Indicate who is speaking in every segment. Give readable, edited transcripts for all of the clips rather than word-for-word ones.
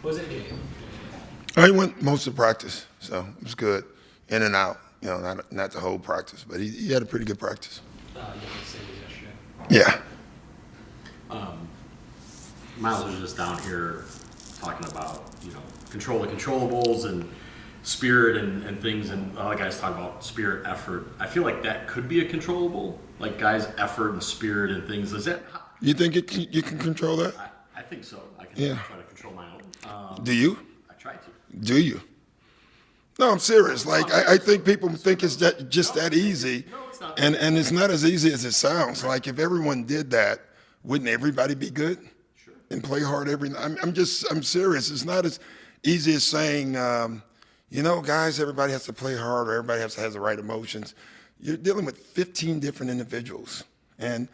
Speaker 1: What was it game?
Speaker 2: I went most of practice, so it was good. In and out, not the whole practice, but he had a pretty good practice.
Speaker 1: Yeah, same as yesterday.
Speaker 2: Yeah.
Speaker 3: Miles was just down here talking about, control the controllables and spirit and things, and a lot of guys talk about spirit, effort. I feel like that could be a controllable, like guys' effort and spirit and things. Is that?
Speaker 2: You think you can control that?
Speaker 3: I think so. I can try to control my own.
Speaker 2: Do you?
Speaker 3: I try to.
Speaker 2: Do you? No, I'm serious. Like I think people think it's just that easy,
Speaker 3: No, it's not.
Speaker 2: and it's not as easy as it sounds. Like if everyone did that, wouldn't everybody be good?
Speaker 3: Sure.
Speaker 2: And play hard every night. I'm serious. It's not as easy as saying, guys, everybody has to play hard or everybody has to have the right emotions. You're dealing with 15 different individuals, and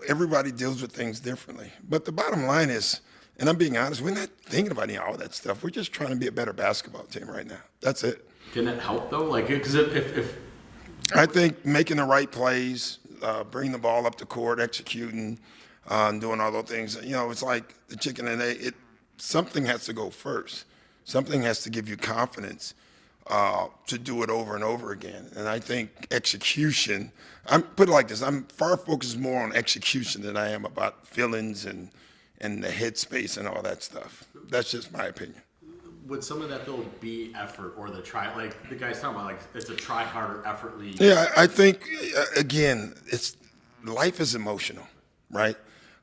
Speaker 2: everybody deals with things differently. But the bottom line is, and I'm being honest, we're not thinking about all that stuff. We're just trying to be a better basketball team right now. That's it.
Speaker 3: Can it help though? Like, because if
Speaker 2: I think making the right plays, bringing the ball up the court, executing, doing all those things. It's like the chicken and egg. Something has to go first. Something has to give you confidence to do it over and over again. And I think execution. Put it like this: I'm far focused more on execution than I am about feelings and the headspace and all that stuff. That's just my opinion.
Speaker 3: would some of that though be effort or the try, like the guy's talking about, like it's a try harder effort league?
Speaker 2: Yeah, I think again, life is emotional, right?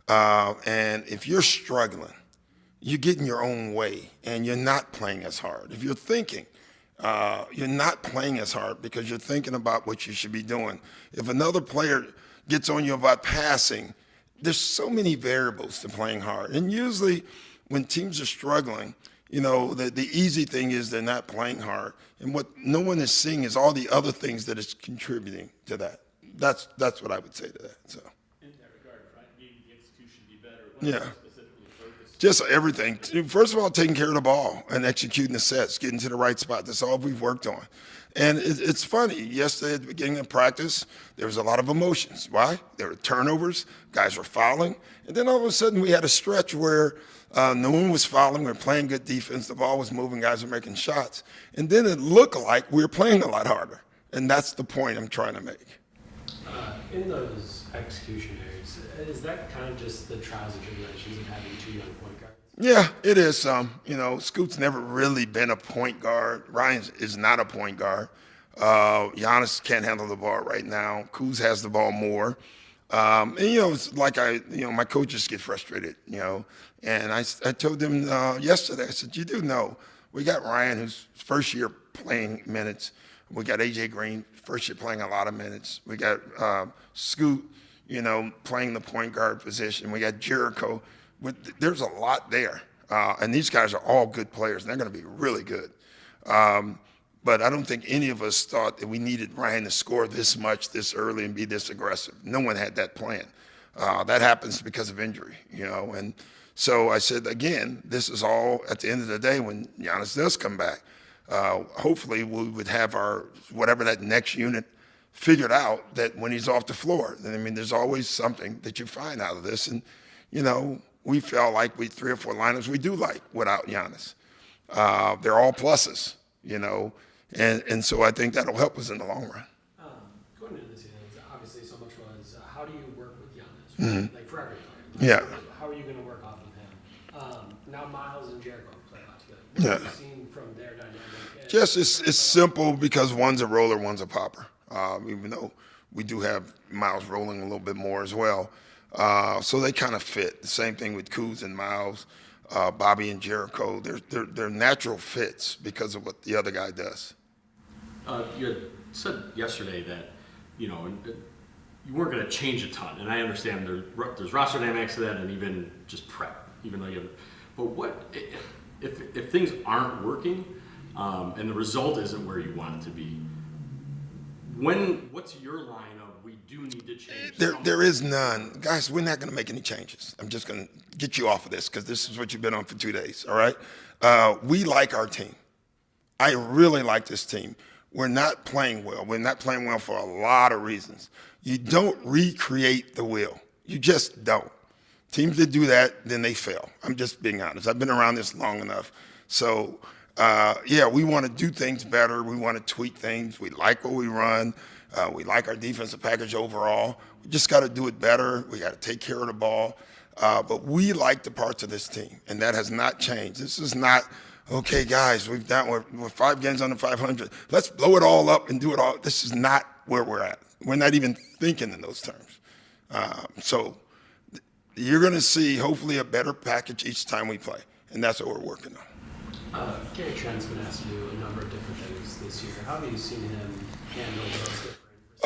Speaker 2: And if you're struggling, you get in your own way and you're not playing as hard. If you're thinking, you're not playing as hard because you're thinking about what you should be doing. If another player gets on you about passing, there's so many variables to playing hard. And usually when teams are struggling, the easy thing is they're not playing hard. And what no one is seeing is all the other things that is contributing to that. That's what I would say to that. So.
Speaker 4: In that regard, Frank, needing the execution to be better,
Speaker 2: Yeah.
Speaker 4: specifically focused.
Speaker 2: Just everything. First of all, taking care of the ball and executing the sets, getting to the right spot. That's all we've worked on. And it's funny. Yesterday at the beginning of practice, there was a lot of emotions. Why? There were turnovers. Guys were fouling. And then all of a sudden we had a stretch where no one was fouling. We were playing good defense. The ball was moving. Guys were making shots. And then it looked like we were playing a lot harder. And that's the point I'm trying to make.
Speaker 1: In those execution areas, is that kind of just the trials and tribulations of having two young point guards?
Speaker 2: Yeah, it is. Scoot's never really been a point guard. Ryan is not a point guard. Giannis can't handle the ball right now. Kuz has the ball more. It's like my coaches get frustrated, And I told them yesterday, I said, you do know, we got Ryan, who's first year playing minutes. We got A.J. Green, first year playing a lot of minutes. We got Scoot, playing the point guard position. We got Jericho. There's a lot there. And these guys are all good players, and they're going to be really good. But I don't think any of us thought that we needed Ryan to score this much this early and be this aggressive. No one had that plan. That happens because of injury, And so I said, again, this is all at the end of the day when Giannis does come back. Hopefully we would have our whatever that next unit figured out that when he's off the floor. There's always something that you find out of this. And, we felt like 3 or 4 lineups we do like without Giannis. They're all pluses, and so I think that'll help us in the long run.
Speaker 1: Going into the season, obviously so much was how do you work with Giannis, right?
Speaker 2: Mm-hmm.
Speaker 1: Like for every player.
Speaker 2: Yeah.
Speaker 1: How are you going to work off of him? Now Miles and Jericho play a lot together. What have you seen from their dynamic?
Speaker 2: Just it's simple because one's a roller, one's a popper. Even though we do have Miles rolling a little bit more as well. So they kind of fit. The same thing with Kuz and Miles, Bobby and Jericho. They're natural fits because of what the other guy does.
Speaker 3: You had said yesterday that, you weren't going to change a ton, and I understand there's roster dynamics to that, and even just prep, even though you have. But what if things aren't working, and the result isn't where you want it to be? What's your line of we do need to change?
Speaker 2: There is none, guys. We're not going to make any changes. I'm just going to get you off of this because this is what you've been on for 2 days. All right. We like our team. I really like this team. We're not playing well. We're not playing well for a lot of reasons. You don't recreate the wheel. You just don't. Teams that do that, then they fail. I'm just being honest. I've been around this long enough. So, yeah, we want to do things better. We want to tweak things. We like what we run. We like our defensive package overall. We just got to do it better. We got to take care of the ball. But we like the parts of this team, and that has not changed. This is not, okay, guys, we're 5 games under 500. Let's blow it all up and do it all. This is not where we're at. We're not even thinking in those terms. So you're going to see, hopefully, a better package each time we play, and that's what we're working on.
Speaker 1: Gary Trent's been asked to do a number of different things this year. How have you seen him handle those different?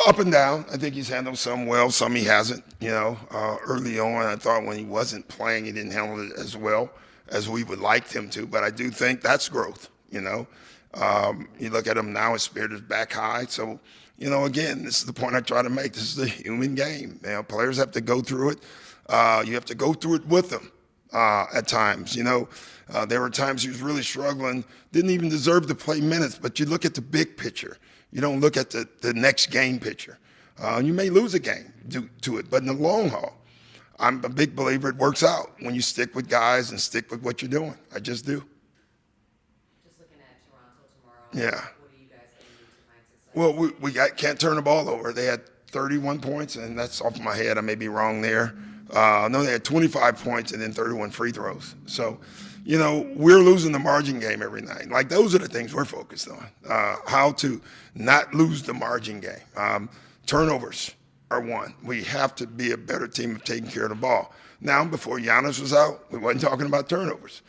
Speaker 2: Up and down. I think he's handled some well, some he hasn't. Early on, I thought when he wasn't playing, he didn't handle it as well as we would like him to. But I do think that's growth. You look at him now; his spirit is back high. So, again, this is the point I try to make. This is a human game. Players have to go through it. You have to go through it with them at times. There were times he was really struggling, didn't even deserve to play minutes. But you look at the big picture. You don't look at the next game picture. You may lose a game due to it, but in the long haul, I'm a big believer it works out when you stick with guys and stick with what you're doing. I just do.
Speaker 5: Just looking at Toronto tomorrow.
Speaker 2: Yeah.
Speaker 5: What are you guys going to do to find success?
Speaker 2: Well, we can't turn the ball over. They had 31 points, and that's off my head. I may be wrong there. No, they had 25 points and then 31 free throws. So, we're losing the margin game every night. Like, those are the things we're focused on, how to not lose the margin game. Turnovers are one. We have to be a better team of taking care of the ball. Now, before Giannis was out, we wasn't talking about turnovers.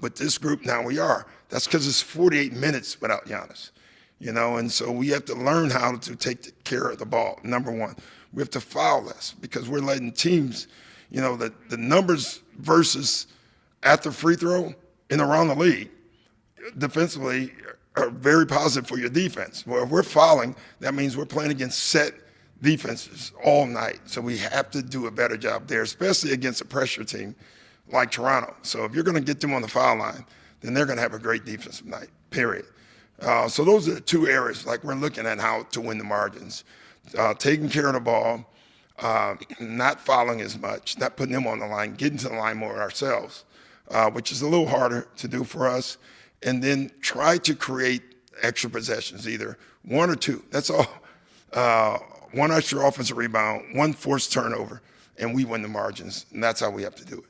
Speaker 2: With this group, now we are. That's because it's 48 minutes without Giannis. And so we have to learn how to take care of the ball, number one. We have to foul less because we're letting teams, the numbers versus at the free throw and around the league defensively are very positive for your defense. Well, if we're fouling, that means we're playing against set defenses all night. So we have to do a better job there, especially against a pressure team like Toronto. So if you're going to get them on the foul line, then they're going to have a great defensive night, period. So those are the two areas, like we're looking at how to win the margins. Taking care of the ball, not fouling as much, not putting them on the line, getting to the line more ourselves, which is a little harder to do for us, and then try to create extra possessions, either one or two. That's all. One extra offensive rebound, one forced turnover, and we win the margins, and that's how we have to do it.